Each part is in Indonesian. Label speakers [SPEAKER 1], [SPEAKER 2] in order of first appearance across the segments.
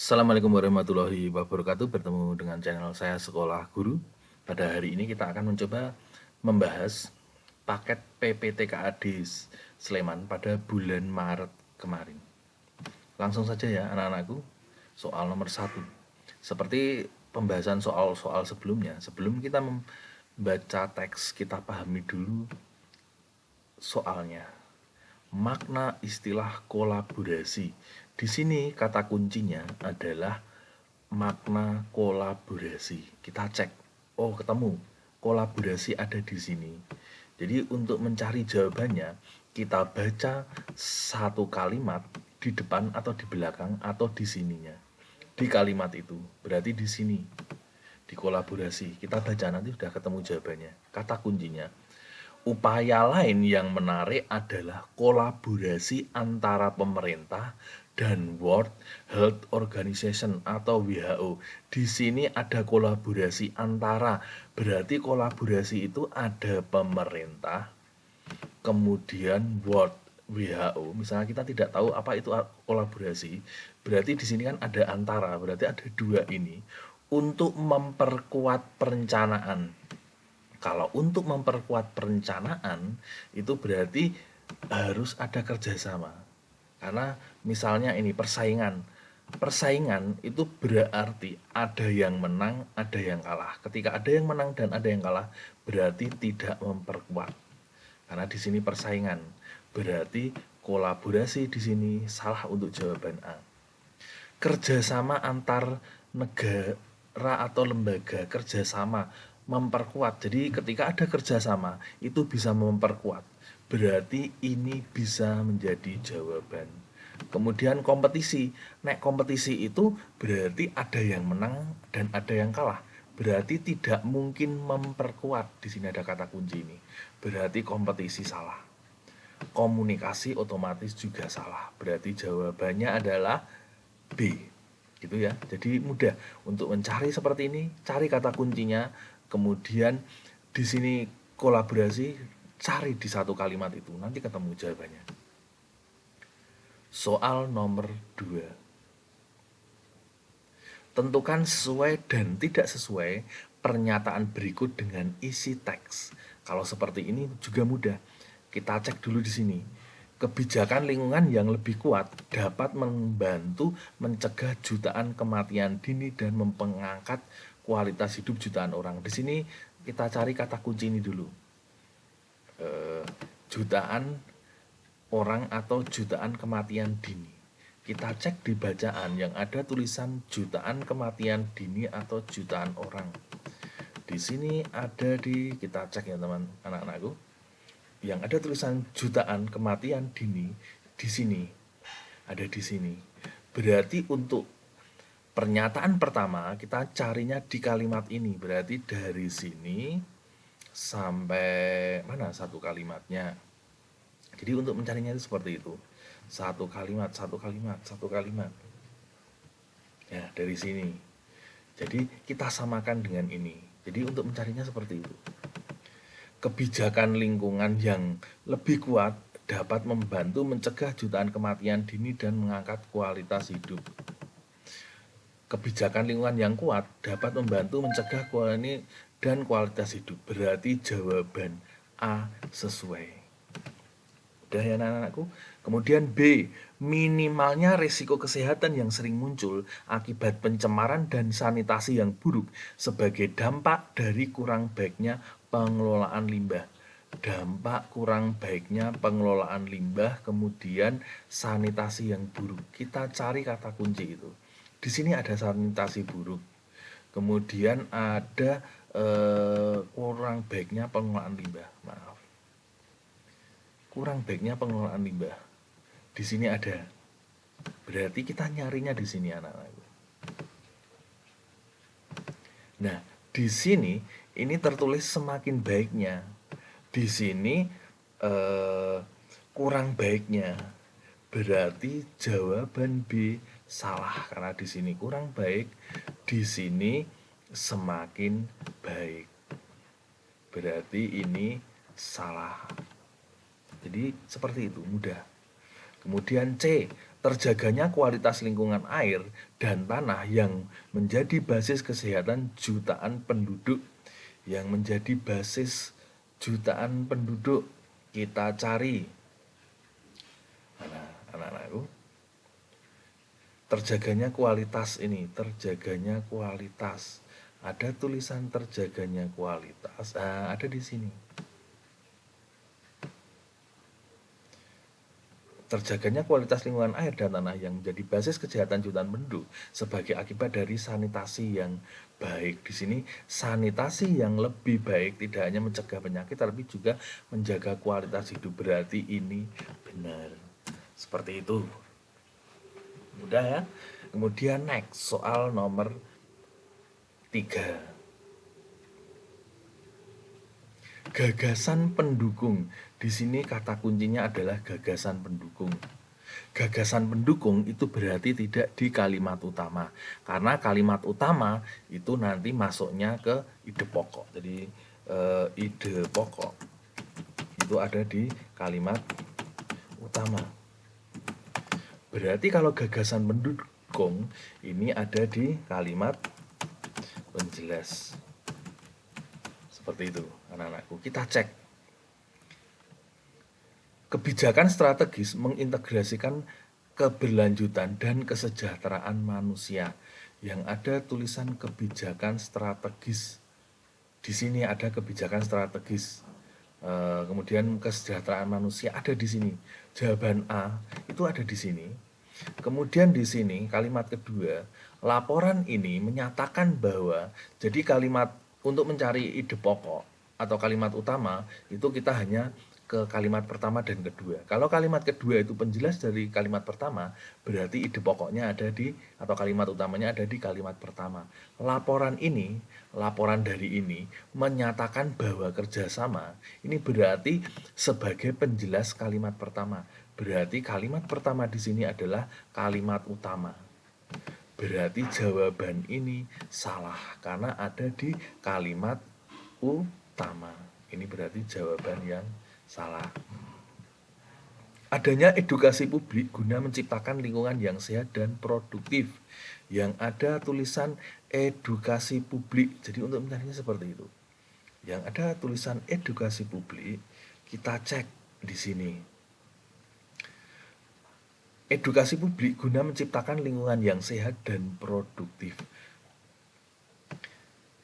[SPEAKER 1] Assalamualaikum warahmatullahi wabarakatuh. Bertemu dengan channel saya Sekolah Guru. Pada hari ini kita akan mencoba membahas paket PPTKAD Sleman pada bulan Maret kemarin. Langsung saja ya anak-anakku. Soal nomor 1. Seperti pembahasan soal-soal sebelumnya, sebelum kita membaca teks, kita pahami dulu soalnya. Makna istilah kolaborasi. Di sini kata kuncinya adalah makna kolaborasi. Kita cek. Oh, ketemu. Kolaborasi ada di sini. Jadi untuk mencari jawabannya, kita baca satu kalimat di depan atau di belakang atau di sininya. Di kalimat itu, berarti di sini. Di kolaborasi. Kita baca nanti sudah ketemu jawabannya. Kata kuncinya, upaya lain yang menarik adalah kolaborasi antara pemerintah dan World Health Organization atau WHO. Di sini ada kolaborasi antara, berarti kolaborasi itu ada pemerintah, kemudian World WHO. Misalnya kita tidak tahu apa itu kolaborasi, berarti di sini kan ada antara, berarti ada dua ini untuk memperkuat perencanaan. Kalau untuk memperkuat perencanaan itu berarti harus ada kerjasama. Karena misalnya ini persaingan. Persaingan itu berarti ada yang menang, ada yang kalah. Ketika ada yang menang dan ada yang kalah, berarti tidak memperkuat. Karena di sini persaingan. Berarti kolaborasi di sini salah untuk jawaban A. Kerjasama antar negara atau lembaga, kerjasama memperkuat. Jadi ketika ada kerjasama itu bisa memperkuat. Berarti ini bisa menjadi jawaban. Kemudian kompetisi. Nek kompetisi itu berarti ada yang menang dan ada yang kalah. Berarti tidak mungkin memperkuat. Di sini ada kata kunci ini. Berarti kompetisi salah. Komunikasi otomatis juga salah. Berarti jawabannya adalah B. Gitu ya. Jadi mudah untuk mencari seperti ini, cari kata kuncinya, kemudian di sini kolaborasi, cari di satu kalimat itu, nanti ketemu jawabannya. Soal nomor 2. Tentukan sesuai dan tidak sesuai pernyataan berikut dengan isi teks. Kalau seperti ini juga mudah. Kita cek dulu di sini. Kebijakan lingkungan yang lebih kuat dapat membantu mencegah jutaan kematian dini dan mengangkat kualitas hidup jutaan orang. Di sini kita cari kata kunci ini dulu. Jutaan orang atau jutaan kematian dini. Kita cek di bacaan yang ada tulisan jutaan kematian dini atau jutaan orang. Di sini ada kita cek ya teman anak-anakku. Yang ada tulisan jutaan kematian dini di sini. Ada di sini. Berarti untuk pernyataan pertama kita carinya di kalimat ini. Berarti dari sini sampai mana satu kalimatnya. Jadi untuk mencarinya itu seperti itu. Satu kalimat, satu kalimat, satu kalimat. Ya, dari sini. Jadi kita samakan dengan ini. Jadi untuk mencarinya seperti itu. Kebijakan lingkungan yang lebih kuat dapat membantu mencegah jutaan kematian dini dan mengangkat kualitas hidup. Kebijakan lingkungan yang kuat dapat membantu mencegah kualitas dan kualitas hidup. Berarti jawaban A sesuai. Udah ya anak-anakku. Kemudian B, minimalnya risiko kesehatan yang sering muncul akibat pencemaran dan sanitasi yang buruk sebagai dampak dari kurang baiknya pengelolaan limbah. Dampak kurang baiknya pengelolaan limbah, kemudian sanitasi yang buruk. Kita cari kata kunci itu. Di sini ada sanitasi buruk. Kemudian ada kurang baiknya pengelolaan limbah. Maaf. Kurang baiknya pengelolaan limbah. Di sini ada. Berarti kita nyarinya di sini anak-anak. Nah, di sini ini tertulis semakin baiknya. Di sini kurang baiknya. Berarti jawaban B salah karena di sini kurang baik, di sini semakin baik. Berarti ini salah. Jadi seperti itu, mudah. Kemudian C, terjaganya kualitas lingkungan air dan tanah yang menjadi basis kesehatan jutaan penduduk. Yang menjadi basis jutaan penduduk. Kita cari. Mana anak-anakku? Terjaganya kualitas ini, terjaganya kualitas. Ada tulisan terjaganya kualitas. Ada di sini. Terjaganya kualitas lingkungan air dan tanah yang menjadi basis kesehatan jutaan penduduk sebagai akibat dari sanitasi yang baik. Di sini sanitasi yang lebih baik tidak hanya mencegah penyakit tapi juga menjaga kualitas hidup. Berarti ini benar. Seperti itu. Mudah ya. Kemudian next, soal nomor 3. Gagasan pendukung. Di sini kata kuncinya adalah gagasan pendukung. Gagasan pendukung itu berarti tidak di kalimat utama. Karena kalimat utama itu nanti masuknya ke ide pokok. Jadi ide pokok itu ada di kalimat utama. Berarti kalau gagasan pendukung ini ada di kalimat penjelas. Seperti itu, anak-anakku. Kita cek. Kebijakan strategis mengintegrasikan keberlanjutan dan kesejahteraan manusia. Yang ada tulisan kebijakan strategis. Di sini ada kebijakan strategis. Kemudian kesejahteraan manusia ada di sini. Jawaban A itu ada di sini. Kemudian di sini kalimat kedua, laporan ini menyatakan bahwa, jadi kalimat untuk mencari ide pokok atau kalimat utama itu kita hanya ke kalimat pertama dan kedua. Kalau kalimat kedua itu penjelas dari kalimat pertama, berarti ide pokoknya ada di, atau kalimat utamanya ada di kalimat pertama. Laporan ini, laporan dari ini menyatakan bahwa kerjasama, ini berarti sebagai penjelas kalimat pertama. Berarti kalimat pertama di sini adalah kalimat utama. Berarti jawaban ini salah karena ada di kalimat utama. Ini berarti jawaban yang salah. Adanya edukasi publik guna menciptakan lingkungan yang sehat dan produktif. Yang ada tulisan edukasi publik. Jadi untuk mencarinya seperti itu. Yang ada tulisan edukasi publik, kita cek di sini. Edukasi publik guna menciptakan lingkungan yang sehat dan produktif.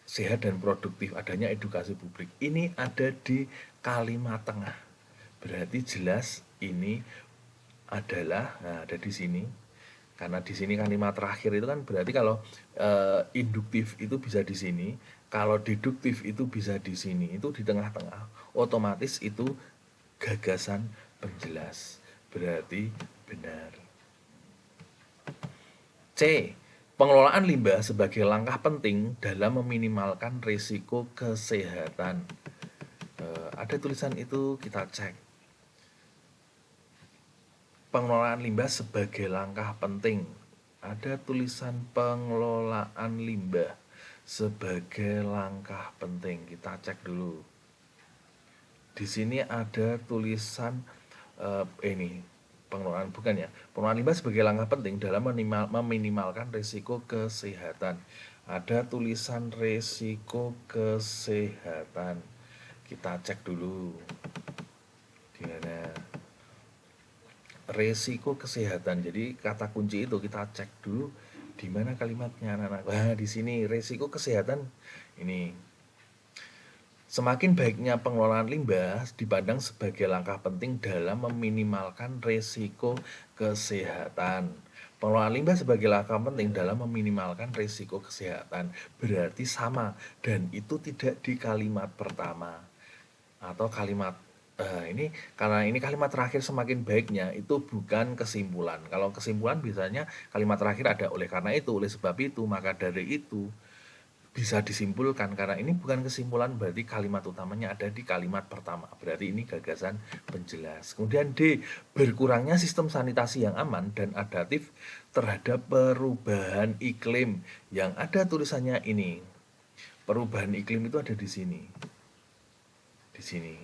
[SPEAKER 1] Sehat dan produktif, adanya edukasi publik. Ini ada di kalimat tengah. Berarti jelas ini adalah, ada di sini. Karena di sini kalimat terakhir itu kan berarti kalau induktif itu bisa di sini, kalau deduktif itu bisa di sini, itu di tengah-tengah. Otomatis itu gagasan penjelas. Berarti benar. C. Pengelolaan limbah sebagai langkah penting dalam meminimalkan risiko kesehatan. Ada tulisan itu, kita cek. Pengelolaan limbah sebagai langkah penting. Ada tulisan pengelolaan limbah sebagai langkah penting. Kita cek dulu. Di sini ada tulisan ini pengelolaan, bukan ya, pengelolaan limbah sebagai langkah penting dalam meminimalkan risiko kesehatan. Ada tulisan risiko kesehatan. Kita cek dulu di mana risiko kesehatan. Jadi kata kunci itu kita cek dulu di mana kalimatnya, anak-anak. Nah, di sini risiko kesehatan ini. Semakin baiknya pengelolaan limbah dipandang sebagai langkah penting dalam meminimalkan risiko kesehatan. Pengelolaan limbah sebagai langkah penting dalam meminimalkan risiko kesehatan berarti sama, dan itu tidak di kalimat pertama atau kalimat ini, karena ini kalimat terakhir semakin baiknya itu bukan kesimpulan. Kalau kesimpulan biasanya kalimat terakhir ada oleh karena itu, oleh sebab itu, maka dari itu, bisa disimpulkan. Karena ini bukan kesimpulan, berarti kalimat utamanya ada di kalimat pertama. Berarti ini gagasan penjelas. Kemudian D. Berkurangnya sistem sanitasi yang aman dan adaptif terhadap perubahan iklim. Yang ada tulisannya ini. Perubahan iklim itu ada di sini. Di sini.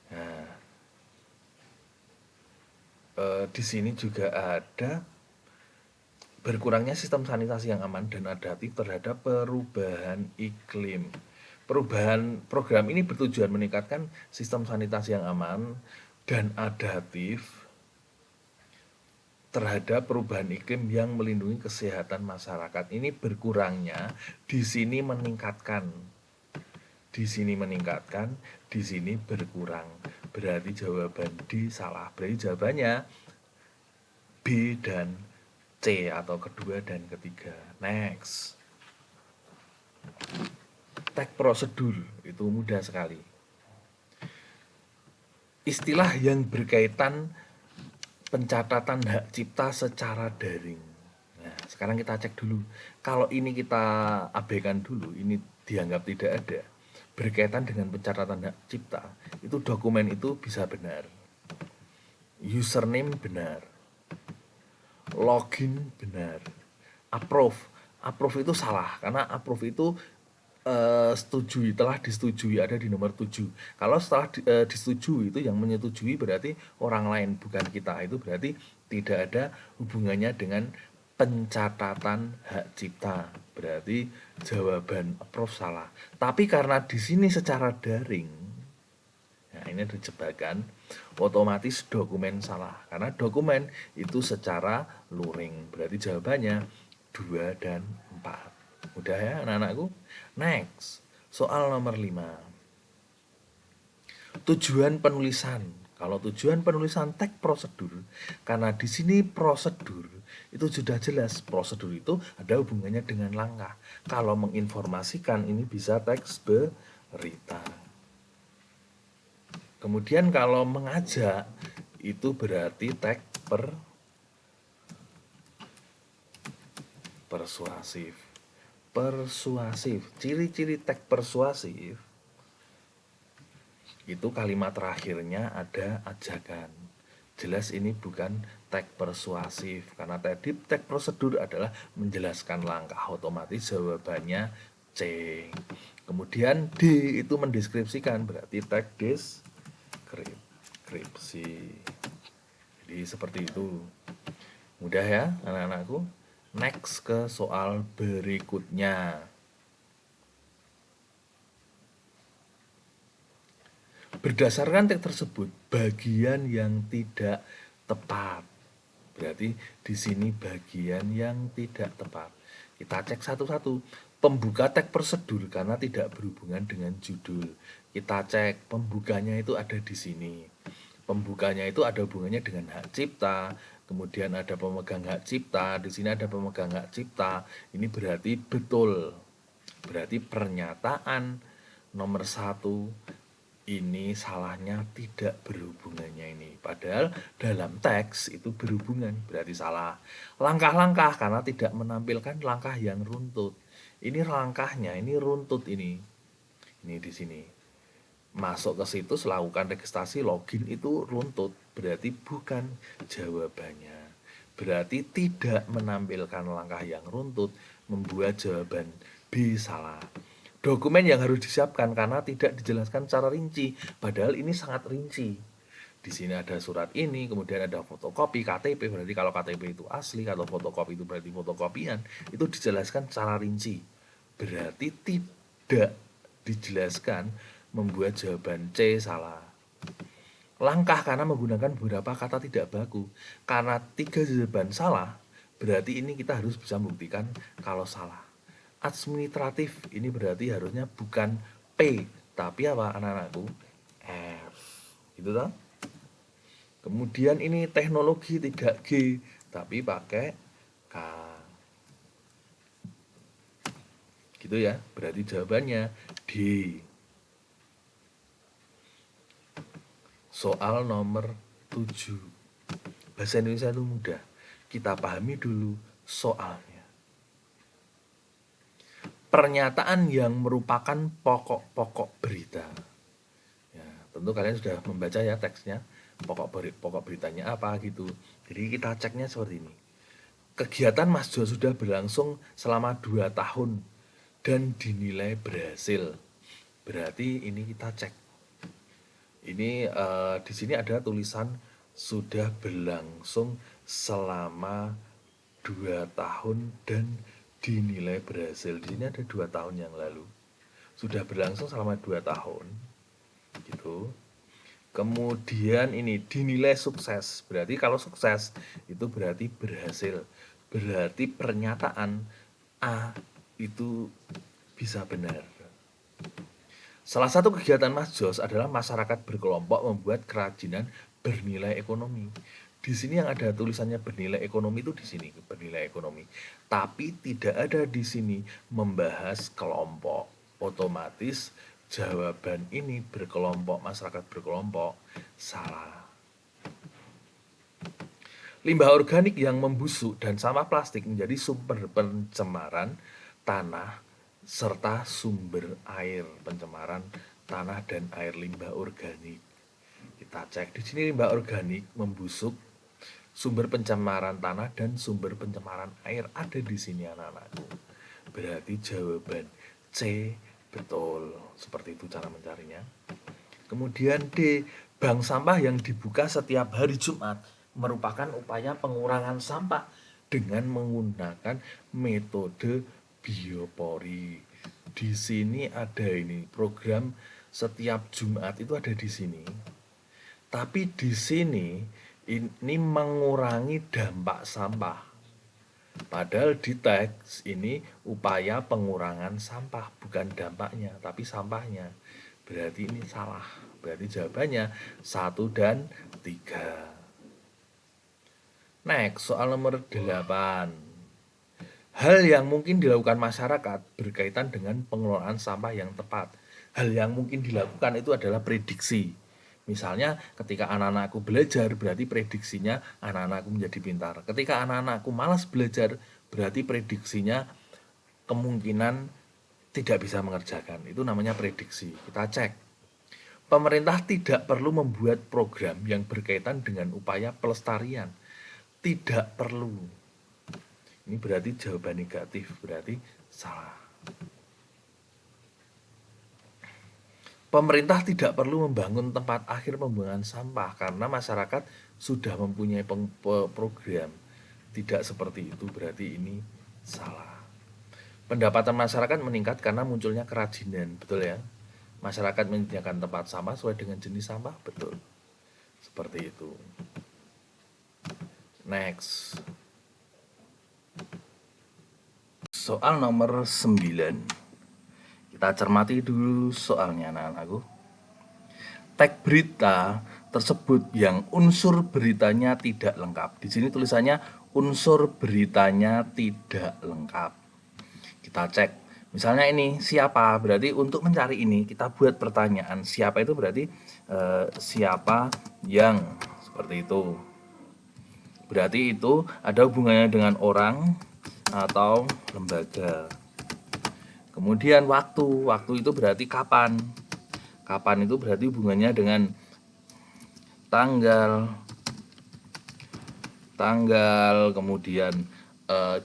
[SPEAKER 1] Nah, Di sini juga ada berkurangnya sistem sanitasi yang aman dan adaptif terhadap perubahan iklim. Perubahan program ini bertujuan meningkatkan sistem sanitasi yang aman dan adaptif terhadap perubahan iklim yang melindungi kesehatan masyarakat. Ini berkurangnya, di sini meningkatkan. Di sini meningkatkan, di sini berkurang. Berarti jawaban D salah. Berarti jawabannya B dan C atau kedua dan ketiga. Next. Tag prosedur itu mudah sekali. Istilah yang berkaitan pencatatan hak cipta secara daring. Nah, sekarang kita cek dulu. Kalau ini kita abaikan dulu, ini dianggap tidak ada. Berkaitan dengan pencatatan hak cipta, itu dokumen itu bisa benar. Username benar. Login benar. Approve. Approve itu salah karena approve itu setujui, telah disetujui, ada di nomor 7. Kalau setelah disetujui itu yang menyetujui berarti orang lain, bukan kita. Itu berarti tidak ada hubungannya dengan pencatatan hak cipta. Berarti jawaban approve salah. Tapi karena di sini secara daring, nah ini ada jebakan, otomatis dokumen salah. Karena dokumen itu secara luring. Berarti jawabannya 2 dan 4. Udah ya anak-anakku? Next, soal nomor 5. Tujuan penulisan. Kalau tujuan penulisan teks prosedur, karena di sini prosedur itu sudah jelas, prosedur itu ada hubungannya dengan langkah. Kalau menginformasikan ini bisa teks berita. Kemudian kalau mengajak itu berarti teks persuasif. Persuasif. Ciri-ciri teks persuasif itu kalimat terakhirnya ada ajakan. Jelas ini bukan teks persuasif karena tadi teks prosedur adalah menjelaskan langkah, otomatis jawabannya C. Kemudian D itu mendeskripsikan, berarti teks deskripsi. Jadi seperti itu. Mudah ya anak-anakku. Next ke soal berikutnya. Berdasarkan teks tersebut, bagian yang tidak tepat. Berarti di sini bagian yang tidak tepat. Kita cek satu-satu. Pembuka teks prosedur karena tidak berhubungan dengan judul. Kita cek pembukanya itu ada di sini. Pembukanya itu ada hubungannya dengan hak cipta, kemudian ada pemegang hak cipta, di sini ada pemegang hak cipta. Ini berarti betul. Berarti pernyataan nomor 1 ini salahnya tidak berhubungannya ini. Padahal dalam teks itu berhubungan, berarti salah. Langkah-langkah karena tidak menampilkan langkah yang runtut. Ini langkahnya, ini runtut ini. Ini di sini. Masuk ke situs, lakukan registrasi, login itu runtut. Berarti bukan jawabannya. Berarti tidak menampilkan langkah yang runtut, membuat jawaban B salah. Dokumen yang harus disiapkan karena tidak dijelaskan secara rinci, padahal ini sangat rinci. Di sini ada surat ini, kemudian ada fotokopi KTP, berarti kalau KTP itu asli, kalau fotokopi itu berarti fotokopian, itu dijelaskan secara rinci. Berarti tidak dijelaskan, membuat jawaban C salah. Langkah karena menggunakan beberapa kata tidak baku. Karena 3 jawaban salah, berarti ini kita harus bisa membuktikan kalau salah. Administratif ini berarti harusnya bukan P, tapi apa anak-anakku? F. Gitu toh? Kemudian ini teknologi tidak G, tapi pakai K. Gitu ya, berarti jawabannya D. Soal nomor 7. Bahasa Indonesia itu mudah. Kita pahami dulu soalnya. Pernyataan yang merupakan pokok-pokok berita. Ya, tentu kalian sudah membaca ya teksnya. Pokok beritanya apa gitu. Jadi kita ceknya seperti ini. Kegiatan Mas Jo sudah berlangsung selama 2 tahun dan dinilai berhasil. Berarti ini kita cek. Ini di sini ada tulisan sudah berlangsung selama 2 tahun dan dinilai berhasil. Di sini ada 2 tahun yang lalu. Sudah berlangsung selama 2 tahun. Gitu. Kemudian ini dinilai sukses. Berarti kalau sukses itu berarti berhasil. Berarti pernyataan A itu bisa benar. Salah satu kegiatan Mas Jos adalah masyarakat berkelompok membuat kerajinan bernilai ekonomi. Di sini yang ada tulisannya bernilai ekonomi itu di sini bernilai ekonomi. Tapi tidak ada di sini membahas kelompok. Otomatis jawaban ini berkelompok, masyarakat berkelompok salah. Limbah organik yang membusuk dan sampah plastik menjadi sumber pencemaran tanah serta sumber air, pencemaran tanah dan air limbah organik. Kita cek di sini limbah organik membusuk, sumber pencemaran tanah dan sumber pencemaran air ada di sini anak-anakku. Berarti jawaban C betul. Seperti itu cara mencarinya. Kemudian D, bank sampah yang dibuka setiap hari Jumat merupakan upaya pengurangan sampah dengan menggunakan metode biopori. Di sini ada ini program setiap Jumat itu ada di sini. Tapi di sini ini mengurangi dampak sampah. Padahal di teks ini upaya pengurangan sampah, bukan dampaknya, tapi sampahnya. Berarti ini salah. Berarti jawabannya 1 dan 3. Next, soal nomor 8. Hal yang mungkin dilakukan masyarakat berkaitan dengan pengelolaan sampah yang tepat. Hal yang mungkin dilakukan itu adalah prediksi. Misalnya ketika anak-anakku belajar berarti prediksinya anak-anakku menjadi pintar. Ketika anak-anakku malas belajar berarti prediksinya kemungkinan tidak bisa mengerjakan. Itu namanya prediksi. Kita cek. Pemerintah tidak perlu membuat program yang berkaitan dengan upaya pelestarian. Tidak perlu. Ini berarti jawaban negatif, berarti salah. Pemerintah tidak perlu membangun tempat akhir pembuangan sampah karena masyarakat sudah mempunyai program. Tidak seperti itu, berarti ini salah. Pendapatan masyarakat meningkat karena munculnya kerajinan, betul ya? Masyarakat menyediakan tempat sampah sesuai dengan jenis sampah, betul. Seperti itu. Next. Soal nomor 9. Kita cermati dulu soalnya anak-anakku. Teks berita tersebut yang unsur beritanya tidak lengkap. Di sini tulisannya unsur beritanya tidak lengkap. Kita cek. Misalnya ini siapa? Berarti untuk mencari ini kita buat pertanyaan. Siapa itu berarti siapa yang seperti itu. Berarti itu ada hubungannya dengan orang atau lembaga. Kemudian waktu itu berarti kapan. Kapan itu berarti hubungannya dengan tanggal, kemudian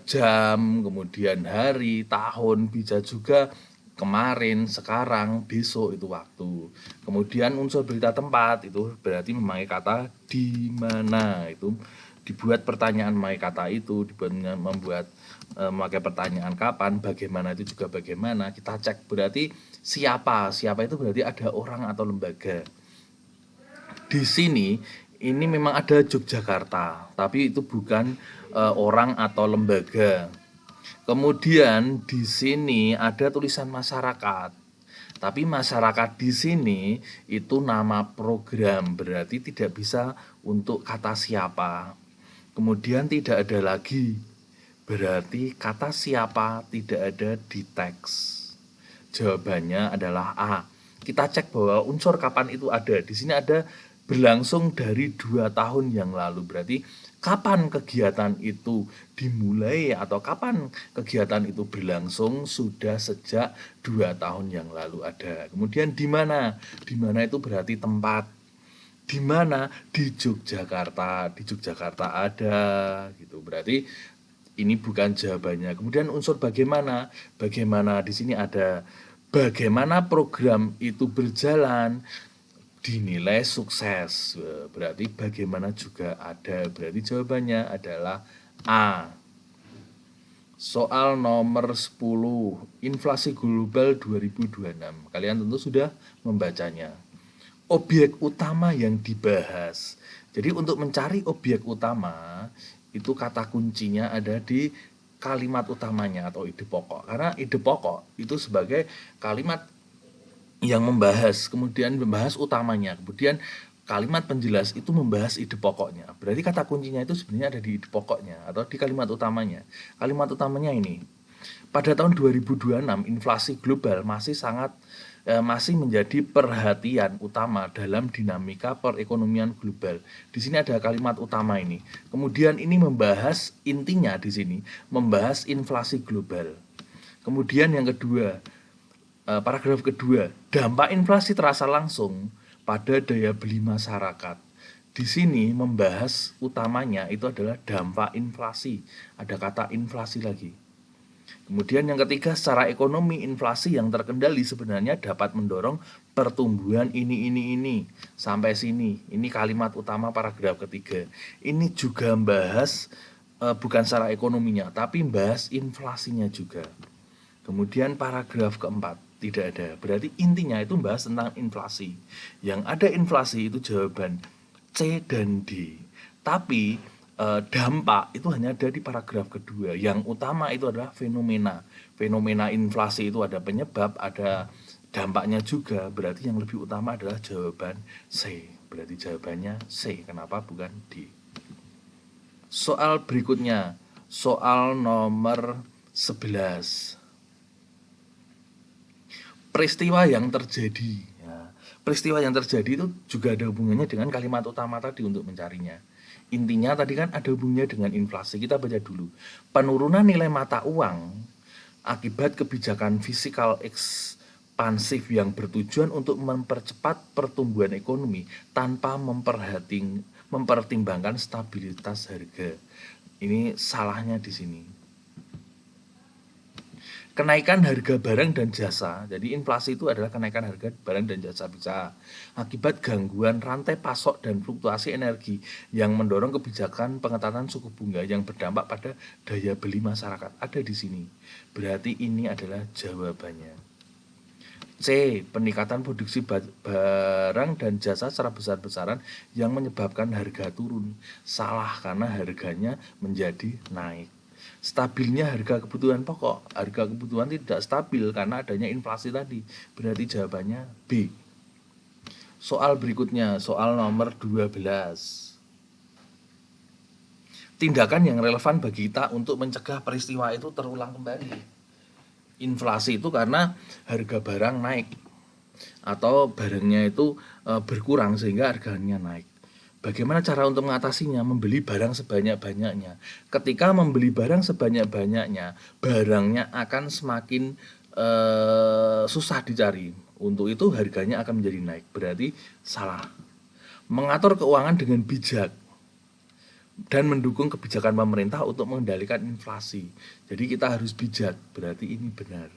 [SPEAKER 1] jam, kemudian hari, tahun, bisa juga kemarin, sekarang, besok itu waktu. Kemudian unsur berita tempat itu berarti memakai kata di mana. Itu dibuat pertanyaan memakai kata itu, membuat memakai pertanyaan kapan, bagaimana itu juga bagaimana. Kita cek berarti siapa itu berarti ada orang atau lembaga. Di sini ini memang ada Yogyakarta, tapi itu bukan orang atau lembaga. Kemudian di sini ada tulisan masyarakat. Tapi masyarakat di sini itu nama program, berarti tidak bisa untuk kata siapa. Kemudian tidak ada lagi, berarti kata siapa tidak ada di teks. Jawabannya adalah A. Kita cek bahwa unsur kapan itu ada. Di sini ada berlangsung dari 2 tahun yang lalu. Berarti kapan kegiatan itu dimulai atau kapan kegiatan itu berlangsung sudah sejak 2 tahun yang lalu ada. Kemudian di mana? Di mana itu berarti tempat. Di mana? Di Yogyakarta. Di Yogyakarta ada gitu. Berarti ini bukan jawabannya. Kemudian unsur bagaimana? Bagaimana di sini ada bagaimana program itu berjalan. dinilai sukses. Berarti bagaimana juga ada. Berarti jawabannya adalah A. Soal nomor 10, inflasi global 2026. Kalian tentu sudah membacanya. Objek utama yang dibahas. Jadi untuk mencari objek utama, itu kata kuncinya ada di kalimat utamanya atau ide pokok. Karena ide pokok itu sebagai kalimat yang membahas, kemudian membahas utamanya, kemudian kalimat penjelas itu membahas ide pokoknya. Berarti kata kuncinya itu sebenarnya ada di ide pokoknya atau di kalimat utamanya. Kalimat utamanya ini, pada tahun 2026 inflasi global masih menjadi perhatian utama dalam dinamika perekonomian global. Di sini ada kalimat utama ini. Kemudian ini membahas intinya di sini, membahas inflasi global. Kemudian yang kedua, paragraf kedua, dampak inflasi terasa langsung pada daya beli masyarakat. Di sini membahas utamanya itu adalah dampak inflasi. Ada kata inflasi lagi. Kemudian yang ketiga, secara ekonomi inflasi yang terkendali sebenarnya dapat mendorong pertumbuhan ini sampai sini. Ini kalimat utama paragraf ketiga. Ini juga membahas bukan secara ekonominya, tapi membahas inflasinya juga. Kemudian paragraf keempat, tidak ada. Berarti intinya itu membahas tentang inflasi. Yang ada inflasi itu jawaban C dan D. Tapi dampak itu hanya ada di paragraf kedua. Yang utama itu adalah fenomena. Fenomena inflasi itu ada penyebab, ada dampaknya juga. Berarti yang lebih utama adalah jawaban C. Berarti jawabannya C. Kenapa bukan D? Soal berikutnya, soal nomor 11. Peristiwa yang terjadi. Ya, peristiwa yang terjadi itu juga ada hubungannya dengan kalimat utama tadi untuk mencarinya. Intinya tadi kan ada hubungannya dengan inflasi. Kita baca dulu. Penurunan nilai mata uang akibat kebijakan fiskal ekspansif yang bertujuan untuk mempercepat pertumbuhan ekonomi tanpa mempertimbangkan stabilitas harga. Ini salahnya di sini. Kenaikan harga barang dan jasa. Jadi inflasi itu adalah kenaikan harga barang dan jasa bisa akibat gangguan rantai pasok dan fluktuasi energi yang mendorong kebijakan pengetatan suku bunga yang berdampak pada daya beli masyarakat. Ada di sini. Berarti ini adalah jawabannya. C. Peningkatan produksi barang dan jasa secara besar-besaran yang menyebabkan harga turun. Salah karena harganya menjadi naik. Stabilnya harga kebutuhan pokok. Harga kebutuhan tidak stabil karena adanya inflasi tadi. Berarti jawabannya B. Soal berikutnya, soal nomor 12. Tindakan yang relevan bagi kita untuk mencegah peristiwa itu terulang kembali. Inflasi itu karena harga barang naik atau barangnya itu berkurang sehingga harganya naik. Bagaimana cara untuk mengatasinya? Membeli barang sebanyak-banyaknya. Ketika membeli barang sebanyak-banyaknya, barangnya akan semakin susah dicari. Untuk itu harganya akan menjadi naik. Berarti salah. Mengatur keuangan dengan bijak dan mendukung kebijakan pemerintah untuk mengendalikan inflasi. Jadi kita harus bijak. Berarti ini benar.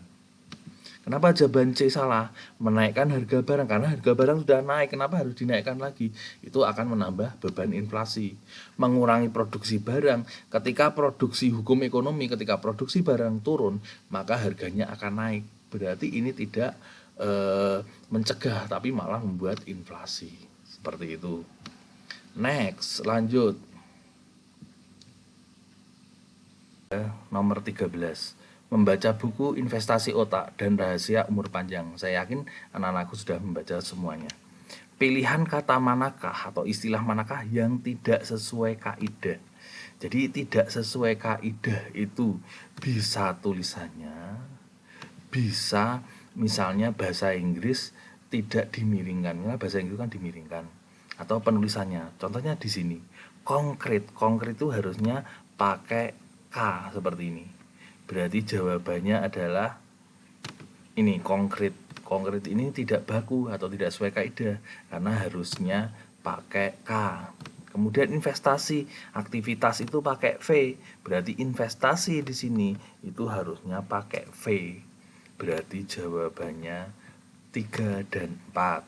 [SPEAKER 1] Kenapa jawaban C salah? Menaikkan harga barang, karena harga barang sudah naik, kenapa harus dinaikkan lagi? Itu akan menambah beban inflasi. Mengurangi produksi barang, ketika produksi hukum ekonomi, ketika produksi barang turun, maka harganya akan naik. Berarti ini tidak mencegah, tapi malah membuat inflasi. Seperti itu. Next, lanjut. Nomor 13. Membaca buku Investasi Otak dan Rahasia Umur Panjang. Saya yakin anak-anakku sudah membaca semuanya. Pilihan kata manakah atau istilah manakah yang tidak sesuai kaidah. Jadi tidak sesuai kaidah itu bisa tulisannya, bisa misalnya bahasa Inggris tidak dimiringkan, karena bahasa Inggris kan dimiringkan, atau penulisannya. Contohnya di sini, konkret itu harusnya pakai K seperti ini. Berarti jawabannya adalah ini, konkret. Konkret ini tidak baku atau tidak sesuai kaidah karena harusnya pakai K. Kemudian investasi, aktivitas itu pakai V. Berarti investasi di sini itu harusnya pakai V. Berarti jawabannya 3 dan 4.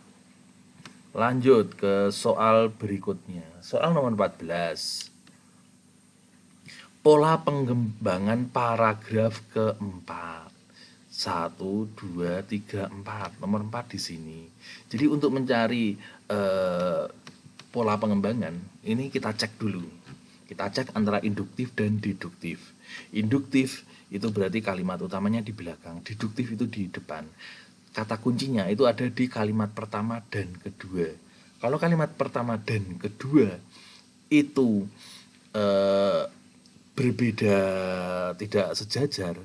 [SPEAKER 1] Lanjut ke soal berikutnya. Soal nomor 14. Pola pengembangan paragraf keempat. Satu, dua, tiga, empat. Nomor 4 di sini. Jadi untuk mencari pola pengembangan, ini kita cek dulu. Kita cek antara induktif dan deduktif. Induktif itu berarti kalimat utamanya di belakang, deduktif itu di depan. Kata kuncinya itu ada di kalimat pertama dan kedua. Kalau kalimat pertama dan kedua itu berbeda, tidak sejajar,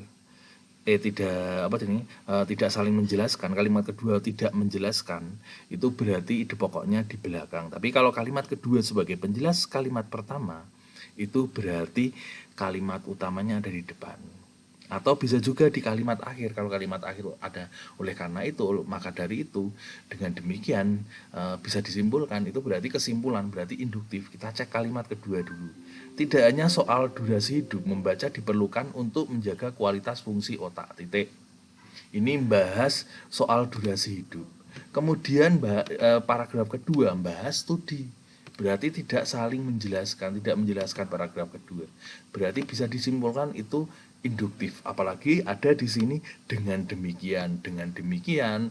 [SPEAKER 1] tidak saling menjelaskan, kalimat kedua tidak menjelaskan, itu berarti ide pokoknya di belakang. Tapi kalau kalimat kedua sebagai penjelas kalimat pertama, itu berarti kalimat utamanya ada di depan. Atau bisa juga di kalimat akhir, kalau kalimat akhir ada. Oleh karena itu, maka dari itu, dengan demikian bisa disimpulkan, itu berarti kesimpulan, berarti induktif. Kita cek kalimat kedua dulu. Tidak hanya soal durasi hidup, membaca diperlukan untuk menjaga kualitas fungsi otak. Titik. Ini membahas soal durasi hidup. Kemudian paragraf kedua membahas studi. Berarti tidak saling menjelaskan, tidak menjelaskan paragraf kedua. Berarti bisa disimpulkan itu induktif. Apalagi ada di sini dengan demikian. Dengan demikian,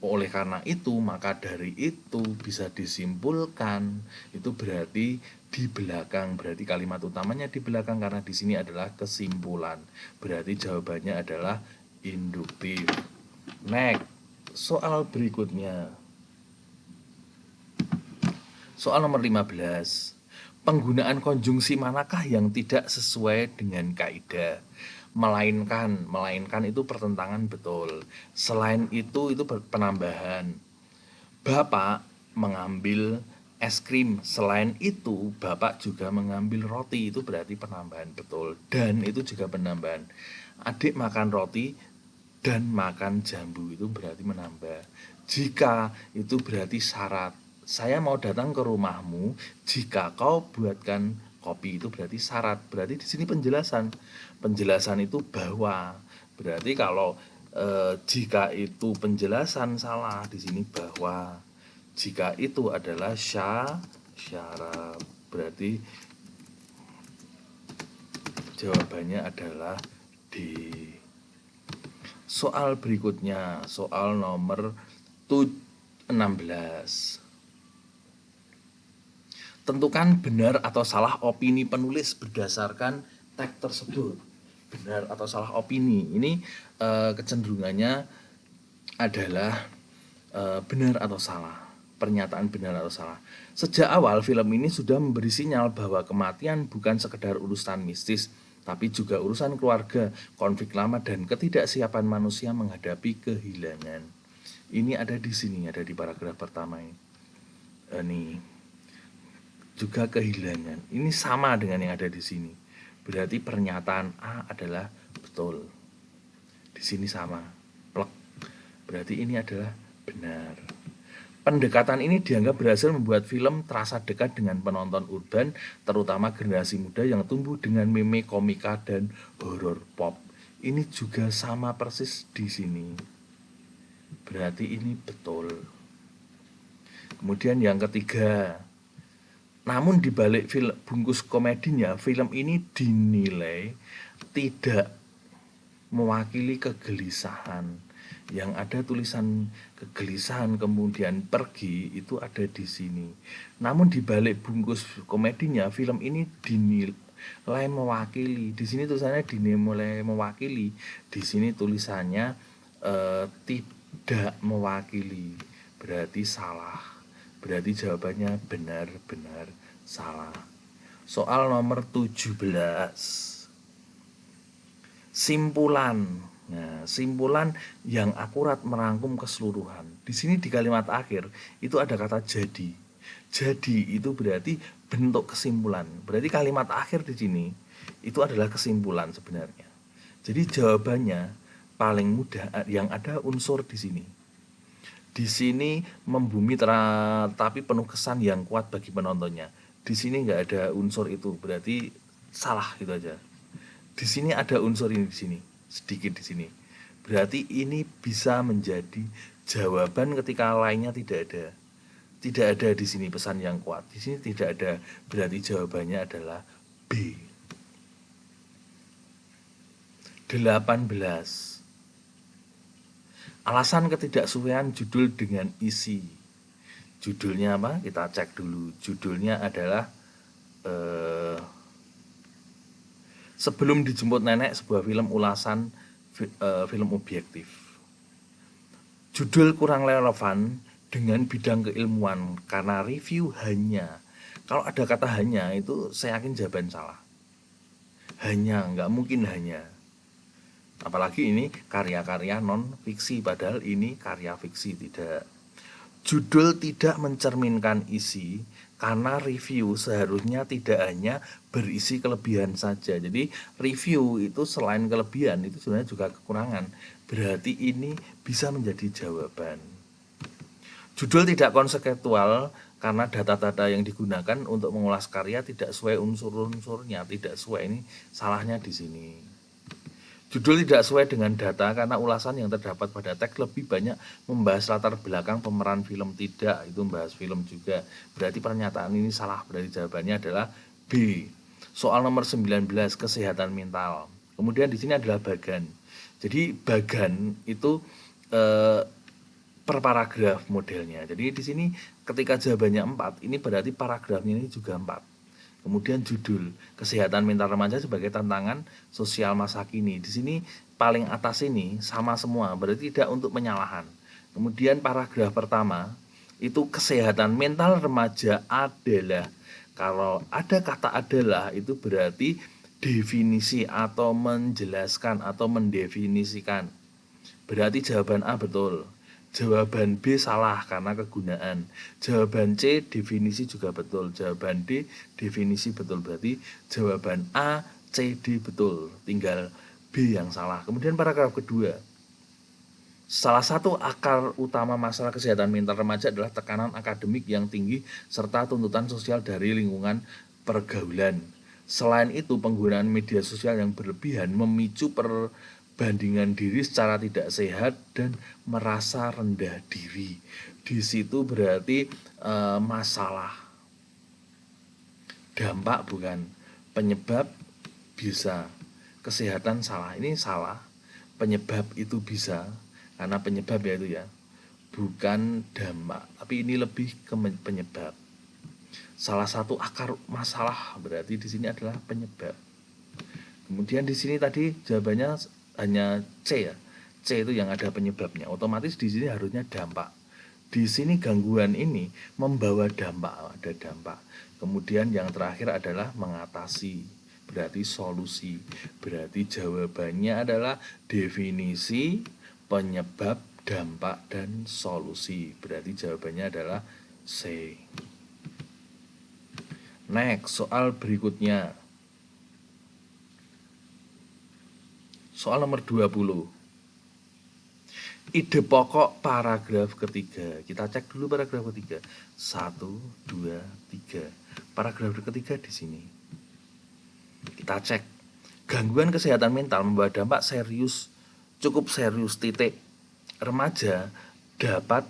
[SPEAKER 1] oleh karena itu, maka dari itu bisa disimpulkan itu berarti di belakang, berarti kalimat utamanya di belakang karena di sini adalah kesimpulan. Berarti jawabannya adalah induktif. Next, soal berikutnya. Soal nomor 15. Penggunaan konjungsi manakah yang tidak sesuai dengan kaidah? Melainkan itu pertentangan betul. Selain itu penambahan. Bapak mengambil es krim. Selain itu, Bapak juga mengambil roti. Itu berarti penambahan betul. Dan itu juga penambahan. Adik makan roti dan makan jambu. Itu berarti menambah. Jika itu berarti syarat. Saya mau datang ke rumahmu jika kau buatkan kopi. Itu berarti syarat. Berarti di sini penjelasan. Penjelasan itu bahwa. Berarti kalau jika itu penjelasan salah, di sini bahwa. Jika itu adalah syarat. Berarti jawabannya adalah D. Soal berikutnya, soal nomor 16. Tentukan benar atau salah opini penulis berdasarkan teks tersebut. Benar atau salah opini. Ini kecenderungannya adalah benar atau salah. Pernyataan benar atau salah. Sejak awal film ini sudah memberi sinyal bahwa kematian bukan sekedar urusan mistis, tapi juga urusan keluarga, konflik lama, dan ketidaksiapan manusia menghadapi kehilangan. Ini ada di sini, ada di paragraf pertama ini. Juga kehilangan. Ini sama dengan yang ada di sini. Berarti pernyataan A adalah betul. Di sini sama. Plek. Berarti ini adalah benar. Pendekatan ini dianggap berhasil membuat film terasa dekat dengan penonton urban, terutama generasi muda yang tumbuh dengan meme, komika, dan horor pop. Ini juga sama persis di sini. Berarti ini betul. Kemudian yang ketiga, namun di balik bungkus komedinya, film ini dinilai tidak mewakili kegelisahan. Yang ada tulisan kegelisahan kemudian pergi itu ada di sini. Namun di balik bungkus komedinya, film ini dinilai mewakili. Di sini tulisannya dinilai mewakili. Di sini tulisannya tidak mewakili. Berarti salah. Berarti jawabannya benar-benar salah. Soal nomor 17. Simpulan. Nah, simpulan yang akurat merangkum keseluruhan. Di sini di kalimat akhir itu ada kata jadi. Jadi itu berarti bentuk kesimpulan. Berarti kalimat akhir di sini itu adalah kesimpulan sebenarnya. Jadi jawabannya paling mudah yang ada unsur di sini. Di sini membumi tapi penuh kesan yang kuat bagi penontonnya. Di sini nggak ada unsur itu, berarti salah gitu aja. Di sini ada unsur ini di sini, sedikit di sini. Berarti ini bisa menjadi jawaban ketika lainnya tidak ada. Tidak ada di sini pesan yang kuat. Di sini tidak ada, berarti jawabannya adalah B. 18. Alasan ketidaksesuaian judul dengan isi. Judulnya apa? Kita cek dulu. Judulnya adalah Sebelum Dijemput Nenek, sebuah film ulasan film objektif. Judul kurang relevan dengan bidang keilmuan karena review hanya. Kalau ada kata hanya itu saya yakin jawaban salah. Hanya, nggak mungkin hanya. Apalagi ini karya-karya non fiksi, padahal ini karya fiksi. Tidak. Judul tidak mencerminkan isi karena review seharusnya tidak hanya berisi kelebihan saja. Jadi review itu selain kelebihan itu sebenarnya juga kekurangan. Berarti ini bisa menjadi jawaban. Judul tidak konseptual karena data-data yang digunakan untuk mengulas karya tidak sesuai unsur-unsurnya, tidak sesuai. Ini salahnya di sini. Judul tidak sesuai dengan data karena ulasan yang terdapat pada teks lebih banyak membahas latar belakang pemeran film. Tidak, itu membahas film juga. Berarti pernyataan ini salah. Berarti jawabannya adalah B. Soal nomor 19, kesehatan mental. Kemudian di sini adalah bagan. Jadi bagan itu per paragraf modelnya. Jadi di sini ketika jawabannya 4, ini berarti paragrafnya ini juga 4. Kemudian judul kesehatan mental remaja sebagai tantangan sosial masa kini. Di sini paling atas ini sama semua, berarti tidak untuk penyalahan. Kemudian paragraf pertama itu kesehatan mental remaja adalah. Kalau ada kata adalah itu berarti definisi atau menjelaskan atau mendefinisikan. Berarti jawaban A betul. Jawaban B salah karena kegunaan. Jawaban C definisi juga betul. Jawaban D definisi betul. Berarti jawaban A, C, D betul. Tinggal B yang salah. Kemudian paragraf kedua. Salah satu akar utama masalah kesehatan mental remaja adalah tekanan akademik yang tinggi serta tuntutan sosial dari lingkungan pergaulan. Selain itu, penggunaan media sosial yang berlebihan memicu perbandingan diri secara tidak sehat dan merasa rendah diri. Di situ berarti masalah. Dampak bukan penyebab, bisa. Kesehatan salah, ini salah. Penyebab itu bisa, karena penyebab ya itu ya, bukan dampak, tapi ini lebih ke penyebab. Salah satu akar masalah berarti di sini adalah penyebab. Kemudian di sini tadi jawabannya hanya C ya. C itu yang ada penyebabnya. Otomatis di sini harusnya dampak. Di sini gangguan ini membawa dampak, ada dampak. Kemudian yang terakhir adalah mengatasi, berarti solusi. Berarti jawabannya adalah definisi, penyebab, dampak, dan solusi. Berarti jawabannya adalah C. Next, soal berikutnya. Soal nomor 20. Ide pokok paragraf ketiga. Kita cek dulu paragraf ketiga. 1, 2, 3. Paragraf ketiga di sini. Kita cek. Gangguan kesehatan mental membawa dampak serius, cukup serius, titik. Remaja dapat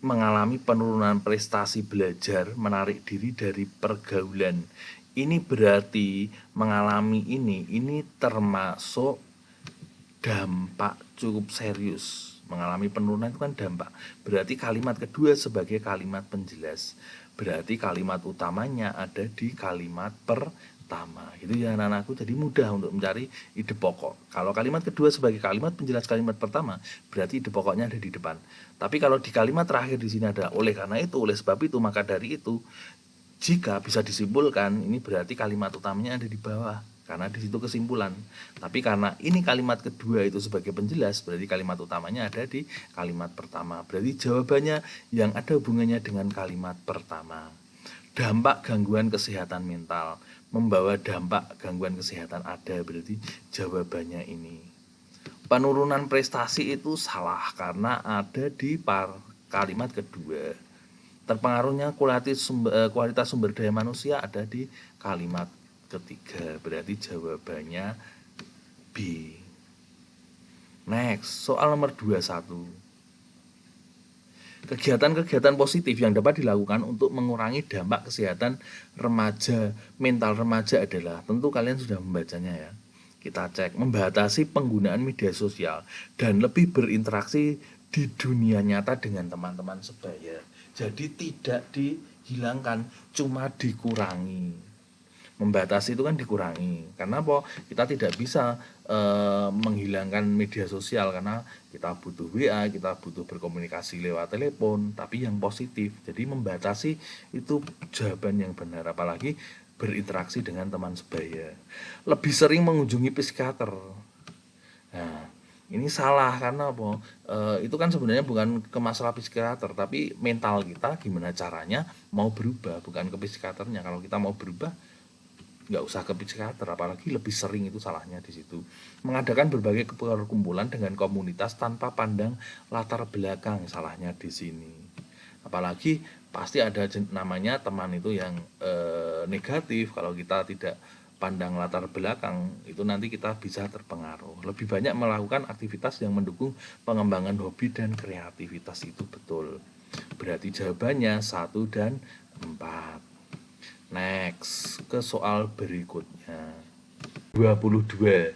[SPEAKER 1] mengalami penurunan prestasi belajar, menarik diri dari pergaulan. Ini berarti mengalami ini termasuk dampak cukup serius. Mengalami penurunan itu kan dampak. Berarti kalimat kedua sebagai kalimat penjelas. Berarti kalimat utamanya ada di kalimat pertama. Itu ya anak-anakku, jadi mudah untuk mencari ide pokok. Kalau kalimat kedua sebagai kalimat penjelas kalimat pertama, berarti ide pokoknya ada di depan. Tapi kalau di kalimat terakhir di sini ada oleh karena itu, oleh sebab itu, maka dari itu, jika bisa disimpulkan, ini berarti kalimat utamanya ada di bawah. Karena di situ kesimpulan. Tapi karena ini kalimat kedua itu sebagai penjelas, berarti kalimat utamanya ada di kalimat pertama. Berarti jawabannya yang ada hubungannya dengan kalimat pertama. Dampak gangguan kesehatan mental. Membawa dampak gangguan kesehatan ada, berarti jawabannya ini. Penurunan prestasi itu salah karena ada di kalimat kedua. Terpengaruhnya kualitas sumber daya manusia ada di kalimat ketiga. Berarti jawabannya B. Next, soal nomor 21. Kegiatan-kegiatan positif yang dapat dilakukan untuk mengurangi dampak kesehatan remaja, mental remaja adalah, tentu kalian sudah membacanya ya. Kita cek, membatasi penggunaan media sosial dan lebih berinteraksi di dunia nyata dengan teman-teman sebaya. Jadi tidak dihilangkan, cuma dikurangi. Membatasi itu kan dikurangi, karena apa, kita tidak bisa menghilangkan media sosial karena kita butuh WA, kita butuh berkomunikasi lewat telepon, tapi yang positif. Jadi membatasi itu jawaban yang benar, apalagi berinteraksi dengan teman sebaya. Lebih sering mengunjungi psikiater. Nah, ini salah karena apa? Itu kan sebenarnya bukan ke masalah psikiater, tapi mental kita gimana caranya mau berubah, bukan ke psikiaternya. Kalau kita mau berubah, nggak usah ke psikiater, apalagi lebih sering, itu salahnya di situ. Mengadakan berbagai perkumpulan dengan komunitas tanpa pandang latar belakang, salahnya di sini. Apalagi pasti ada namanya teman itu yang negatif, kalau kita tidak pandang latar belakang, itu nanti kita bisa terpengaruh. Lebih banyak melakukan aktivitas yang mendukung pengembangan hobi dan kreativitas, itu betul. Berarti jawabannya 1 dan 4. Next, ke soal berikutnya. 22.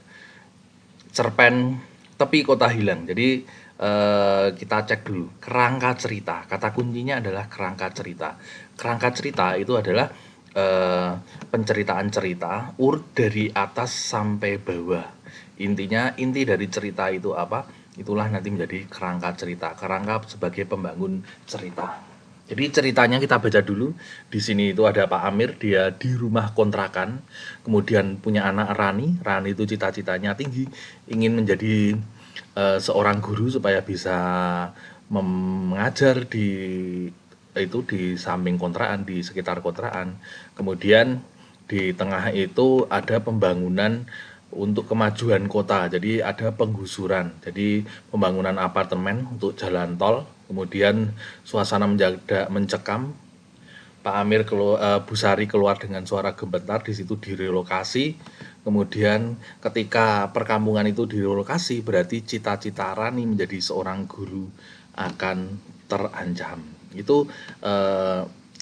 [SPEAKER 1] Cerpen Tepi Kota Hilang. Jadi kita cek dulu kerangka cerita. Kata kuncinya adalah kerangka cerita. Kerangka cerita itu adalah penceritaan cerita urut dari atas sampai bawah. Intinya, inti dari cerita itu apa? Itulah nanti menjadi kerangka cerita. Kerangka sebagai pembangun cerita. Jadi ceritanya kita baca dulu. Di sini itu ada Pak Amir, dia di rumah kontrakan, kemudian punya anak Rani. Rani itu cita-citanya tinggi, ingin menjadi seorang guru supaya bisa mengajar di samping kontrakan, di sekitar kontrakan. Kemudian di tengah itu ada pembangunan untuk kemajuan kota, jadi ada penggusuran, jadi pembangunan apartemen untuk jalan tol. Kemudian suasana mencekam. Pak Amir Bu Sari keluar dengan suara gemetar, di situ direlokasi. Kemudian ketika perkampungan itu direlokasi, berarti cita-cita Rani menjadi seorang guru akan terancam. Itu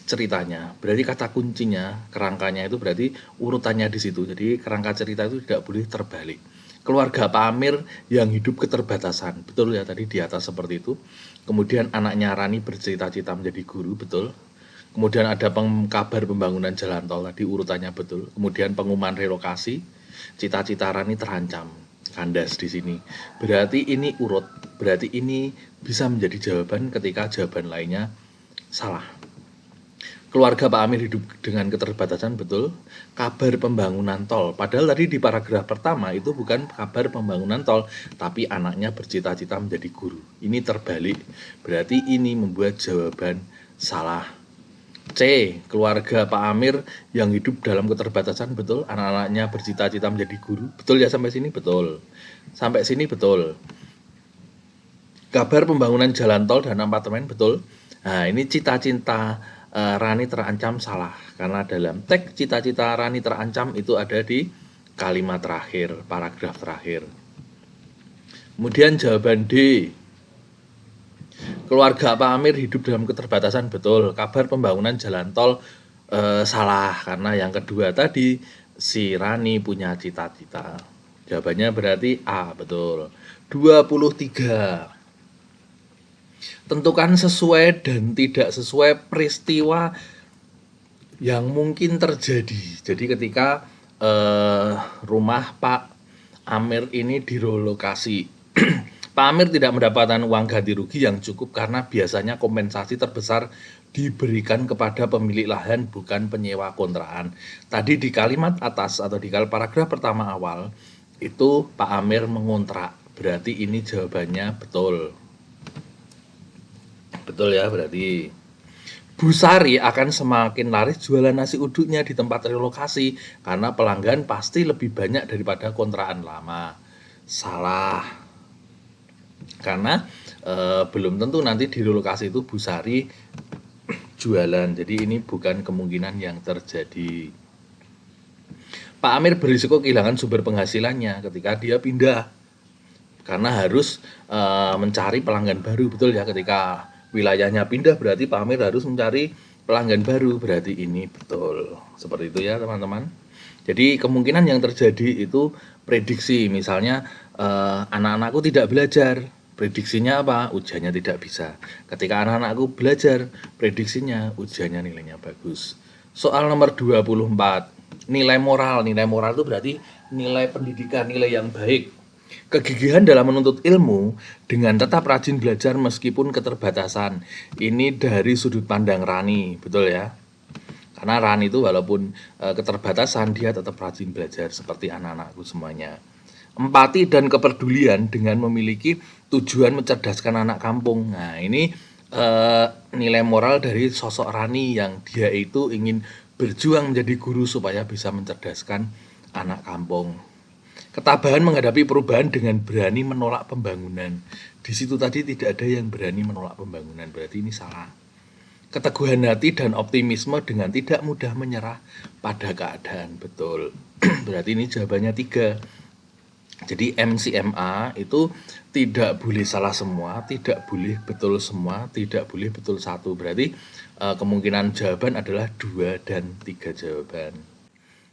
[SPEAKER 1] ceritanya. Berarti kata kuncinya, kerangkanya itu berarti urutannya di situ. Jadi kerangka cerita itu tidak boleh terbalik. Keluarga Pak Amir yang hidup keterbatasan, betul ya, tadi di atas seperti itu. Kemudian anaknya Rani bercita-cita menjadi guru, betul. Kemudian ada kabar pembangunan jalan tol, tadi urutannya betul. Kemudian pengumuman relokasi, cita-cita Rani terancam, kandas di sini. Berarti ini urut, berarti ini bisa menjadi jawaban ketika jawaban lainnya salah. Keluarga Pak Amir hidup dengan keterbatasan, betul. Kabar pembangunan tol, padahal tadi di paragraf pertama itu bukan kabar pembangunan tol, tapi anaknya bercita-cita menjadi guru. Ini terbalik, berarti ini membuat jawaban salah. C. Keluarga Pak Amir yang hidup dalam keterbatasan, betul. Anak-anaknya bercita-cita menjadi guru, betul ya, sampai sini betul. Sampai sini betul. Kabar pembangunan jalan tol dan apartemen, betul. Nah, ini cita-cita Rani terancam, salah, karena dalam teks cita-cita Rani terancam itu ada di kalimat terakhir, paragraf terakhir. Kemudian jawaban D. Keluarga Pak Amir hidup dalam keterbatasan, betul. Kabar pembangunan jalan tol salah, karena yang kedua tadi si Rani punya cita-cita. Jawabannya berarti A, betul. 23. Tentukan sesuai dan tidak sesuai peristiwa yang mungkin terjadi. Jadi ketika rumah Pak Amir ini direlokasi, Pak Amir tidak mendapatkan uang ganti rugi yang cukup karena biasanya kompensasi terbesar diberikan kepada pemilik lahan, bukan penyewa kontrakan. Tadi di kalimat atas atau di paragraf pertama awal itu Pak Amir mengontrak, berarti ini jawabannya betul. Betul ya, berarti Bu Sari akan semakin laris jualan nasi uduknya di tempat relokasi karena pelanggan pasti lebih banyak daripada kontrakan lama. Salah, karena belum tentu nanti di relokasi itu Bu Sari jualan, jadi ini bukan kemungkinan yang terjadi. Pak Amir berisiko kehilangan sumber penghasilannya ketika dia pindah, karena harus mencari pelanggan baru, betul ya, ketika wilayahnya pindah berarti Pak Amir harus mencari pelanggan baru, berarti ini betul. Seperti itu ya teman-teman. Jadi kemungkinan yang terjadi itu prediksi, misalnya anak-anakku tidak belajar, prediksinya apa? Ujiannya tidak bisa. Ketika anak-anakku belajar, prediksinya ujiannya nilainya bagus. Soal nomor 24, nilai moral. Nilai moral itu berarti nilai pendidikan, nilai yang baik. Kegigihan dalam menuntut ilmu dengan tetap rajin belajar meskipun keterbatasan. Ini dari sudut pandang Rani, betul ya? Karena Rani itu walaupun keterbatasan, dia tetap rajin belajar seperti anak-anakku semuanya. Empati dan kepedulian dengan memiliki tujuan mencerdaskan anak kampung. Nah, ini nilai moral dari sosok Rani yang dia itu ingin berjuang menjadi guru supaya bisa mencerdaskan anak kampung. Ketabahan menghadapi perubahan dengan berani menolak pembangunan. Di situ tadi tidak ada yang berani menolak pembangunan, berarti ini salah. Keteguhan hati dan optimisme dengan tidak mudah menyerah pada keadaan, betul. Berarti ini jawabannya 3. Jadi MCMA itu tidak boleh salah semua, tidak boleh betul semua, tidak boleh betul satu. Berarti kemungkinan jawaban adalah 2 dan 3 jawaban.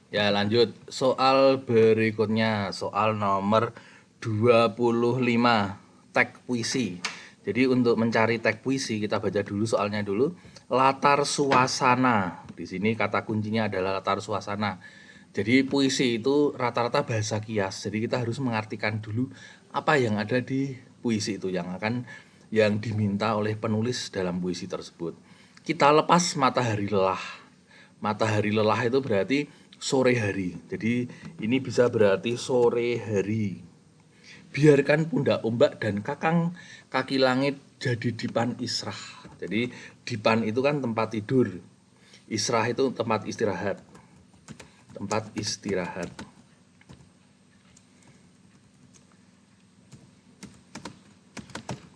[SPEAKER 1] Ya lanjut, soal berikutnya, soal nomor 25, teks puisi. Jadi untuk mencari teks puisi, kita baca dulu soalnya dulu. Latar suasana, di sini kata kuncinya adalah latar suasana. Jadi puisi itu rata-rata bahasa kias, jadi kita harus mengartikan dulu apa yang ada di puisi itu yang diminta oleh penulis dalam puisi tersebut. Kita lepas matahari lelah. Matahari lelah itu berarti sore hari. Jadi ini bisa berarti sore hari. Biarkan pundak ombak dan kakang kaki langit jadi dipan israh. Jadi dipan itu kan tempat tidur. Israh itu tempat istirahat. Tempat istirahat.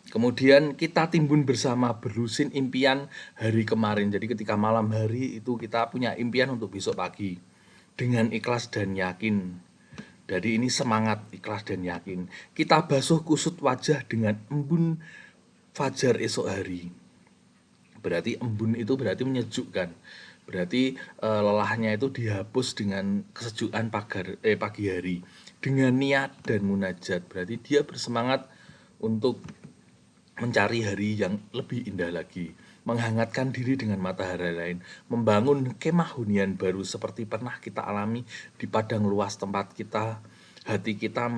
[SPEAKER 1] Kemudian kita timbun bersama berlusin impian hari kemarin. Jadi ketika malam hari itu kita punya impian untuk besok pagi. Dengan ikhlas dan yakin. Jadi ini semangat, ikhlas dan yakin. Kita basuh kusut wajah dengan embun fajar esok hari. Berarti embun itu berarti menyejukkan. Berarti lelahnya itu dihapus dengan kesejukan pagi hari. Dengan niat dan munajat. Berarti dia bersemangat untuk mencari hari yang lebih indah lagi, menghangatkan diri dengan matahari lain, membangun kemah hunian baru seperti pernah kita alami di padang luas tempat kita, hati kita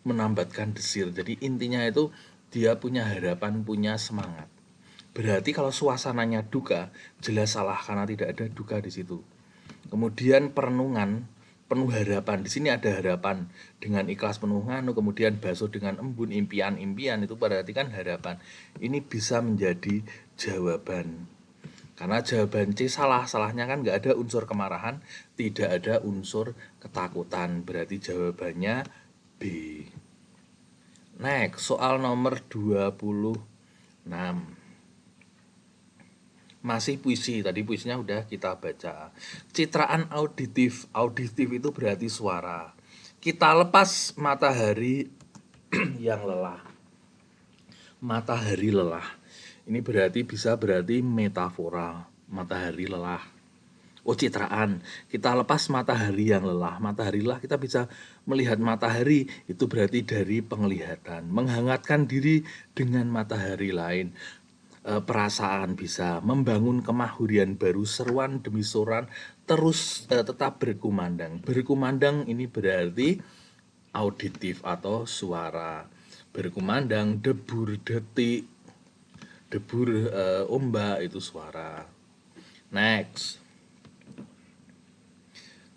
[SPEAKER 1] menambatkan desir. Jadi intinya itu dia punya harapan, punya semangat. Berarti kalau suasananya duka, jelas salah karena tidak ada duka di situ. Kemudian perenungan penuh harapan. Di sini ada harapan dengan ikhlas penuh nganu, kemudian basuh dengan embun impian-impian, itu berarti kan harapan. Ini bisa menjadi jawaban. Karena jawaban C salah, salahnya kan nggak ada unsur kemarahan, tidak ada unsur ketakutan. Berarti jawabannya B. Next, soal nomor 26. Masih puisi, tadi puisinya udah kita baca. Citraan auditif, auditif itu berarti suara. Kita lepas matahari yang lelah. Matahari lelah. Ini bisa berarti metafora, matahari lelah. Oh citraan, kita lepas matahari yang lelah. Matahari lelah kita bisa melihat matahari, itu berarti dari penglihatan. Menghangatkan diri dengan matahari lain. Perasaan bisa membangun kemahurian baru, seruan demi seruan terus tetap berkumandang. Berkumandang ini berarti auditif atau suara. Berkumandang, debur, detik, debur ombak itu suara. Next.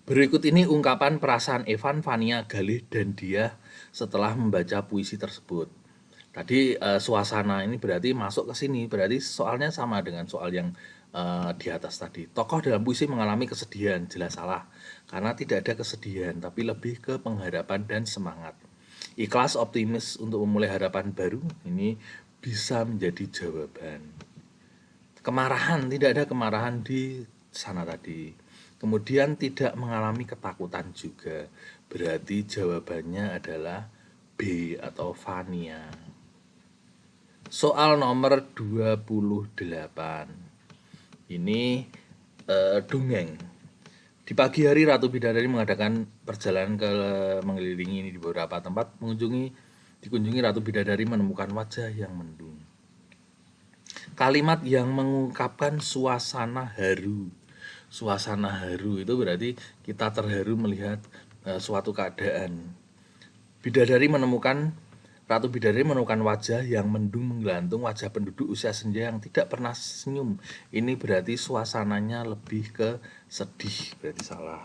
[SPEAKER 1] Berikut ini ungkapan perasaan Evan, Fania, Galih, dan dia setelah membaca puisi tersebut. Tadi suasana ini berarti masuk ke sini, berarti soalnya sama dengan soal yang di atas tadi. Tokoh dalam puisi mengalami kesedihan, jelas salah. Karena tidak ada kesedihan, tapi lebih ke pengharapan dan semangat. Ikhlas optimis untuk memulai harapan baru, ini bisa menjadi jawaban. Kemarahan, tidak ada kemarahan di sana tadi. Kemudian tidak mengalami ketakutan juga. Berarti jawabannya adalah B atau Fania. Soal nomor 28. Ini dongeng. Di pagi hari Ratu Bidadari mengadakan perjalanan mengelilingi ini di beberapa tempat. Dikunjungi Ratu Bidadari menemukan wajah yang mendung. Kalimat yang mengungkapkan suasana haru. Suasana haru itu berarti kita terharu melihat suatu keadaan. Ratu Bidadari menemukan wajah yang mendung menggelantung, wajah penduduk usia senja yang tidak pernah senyum. Ini berarti suasananya lebih ke sedih, berarti salah.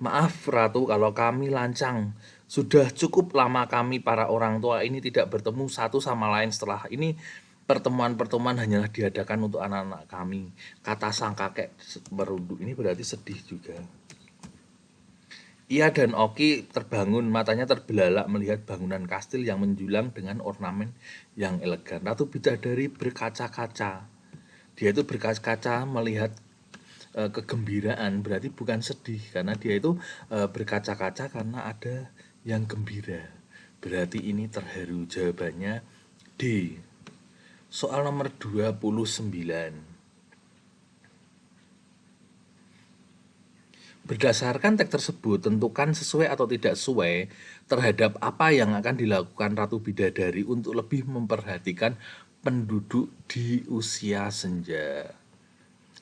[SPEAKER 1] Maaf Ratu kalau kami lancang. Sudah cukup lama kami para orang tua ini tidak bertemu satu sama lain. Setelah ini pertemuan-pertemuan hanyalah diadakan untuk anak-anak kami. Kata sang kakek merunduk, ini berarti sedih juga. Ia dan Oki terbangun, matanya terbelalak melihat bangunan kastil yang menjulang dengan ornamen yang elegan. Ratu Bidadari berkaca-kaca. Dia itu berkaca-kaca melihat kegembiraan, berarti bukan sedih, karena dia itu berkaca-kaca karena ada yang gembira. Berarti ini terharu. Jawabannya D. Soal nomor 29. Berdasarkan teks tersebut, tentukan sesuai atau tidak sesuai terhadap apa yang akan dilakukan Ratu Bidadari untuk lebih memperhatikan penduduk di usia senja.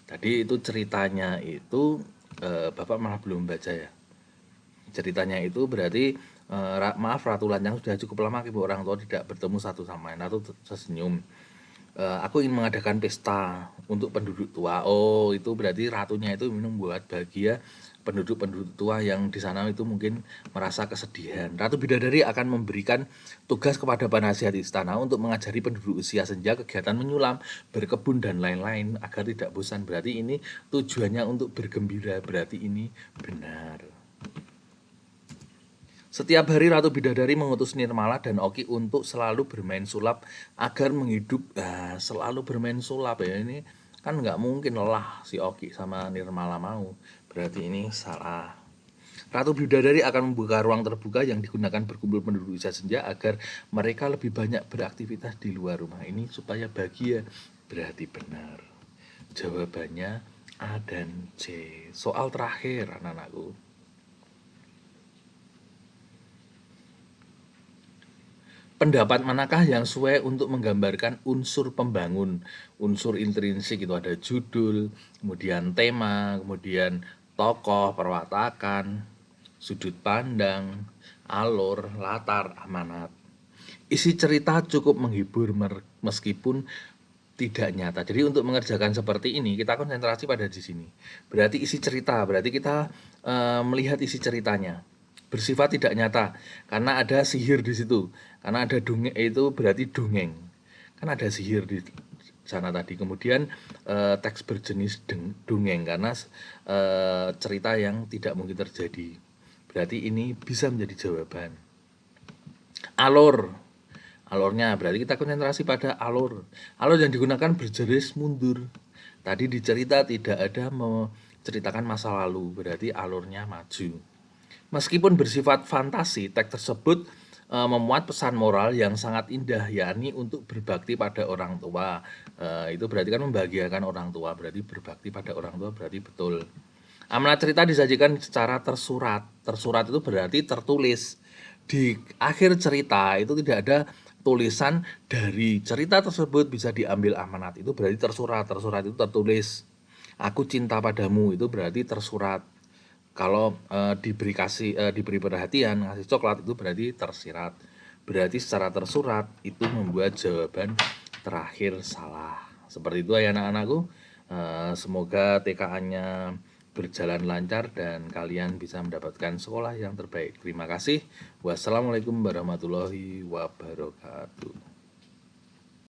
[SPEAKER 1] Tadi itu ceritanya itu Bapak malah belum baca ya. Ceritanya itu berarti maaf Ratu Lancang sudah cukup lama ibu orang tua tidak bertemu satu sama lain. Ratu tersenyum. Aku ingin mengadakan pesta untuk penduduk tua. Oh, itu berarti ratunya itu minum buat bahagia penduduk-penduduk tua yang di sana itu mungkin merasa kesedihan. Ratu Bidadari akan memberikan tugas kepada penasihat istana untuk mengajari penduduk usia senja kegiatan menyulam, berkebun dan lain-lain agar tidak bosan. Berarti ini tujuannya untuk bergembira. Berarti ini benar. Setiap hari Ratu Bidadari mengutus Nirmala dan Oki untuk selalu bermain sulap agar selalu bermain sulap ya, ini kan nggak mungkin lelah si Oki sama Nirmala mau. Berarti ini salah. Ratu Bidadari akan membuka ruang terbuka yang digunakan berkumpul penduduk usia senja agar mereka lebih banyak beraktivitas di luar rumah ini supaya bahagia. Berarti benar. Jawabannya A dan C. Soal terakhir anak-anakku. Pendapat manakah yang sesuai untuk menggambarkan unsur pembangun, unsur intrinsik itu ada judul, kemudian tema, kemudian tokoh, perwatakan, sudut pandang, alur, latar, amanat. Isi cerita cukup menghibur meskipun tidak nyata. Jadi untuk mengerjakan seperti ini kita konsentrasi pada di sini. Berarti isi cerita, berarti kita melihat isi ceritanya. Bersifat tidak nyata karena ada sihir di situ. Karena ada dongeng itu berarti dongeng. Kan ada sihir di sana tadi. Kemudian teks berjenis dongeng karena cerita yang tidak mungkin terjadi. Berarti ini bisa menjadi jawaban. Alurnya berarti kita konsentrasi pada alur. Alur yang digunakan berjenis mundur. Tadi di cerita tidak ada menceritakan masa lalu, berarti alurnya maju. Meskipun bersifat fantasi, teks tersebut memuat pesan moral yang sangat indah, yakni untuk berbakti pada orang tua. Itu berarti kan membahagiakan orang tua, berarti berbakti pada orang tua berarti betul. Amanat cerita disajikan secara tersurat. Tersurat itu berarti tertulis. Di akhir cerita itu tidak ada tulisan dari cerita tersebut bisa diambil amanat. Itu berarti tersurat. Tersurat itu tertulis. Aku cinta padamu itu berarti tersurat. Kalau diberi perhatian, ngasih coklat itu berarti tersirat. Berarti secara tersurat itu membuat jawaban terakhir salah. Seperti itu ya anak-anakku. Semoga TKA-nya berjalan lancar dan kalian bisa mendapatkan sekolah yang terbaik. Terima kasih. Wassalamualaikum warahmatullahi wabarakatuh.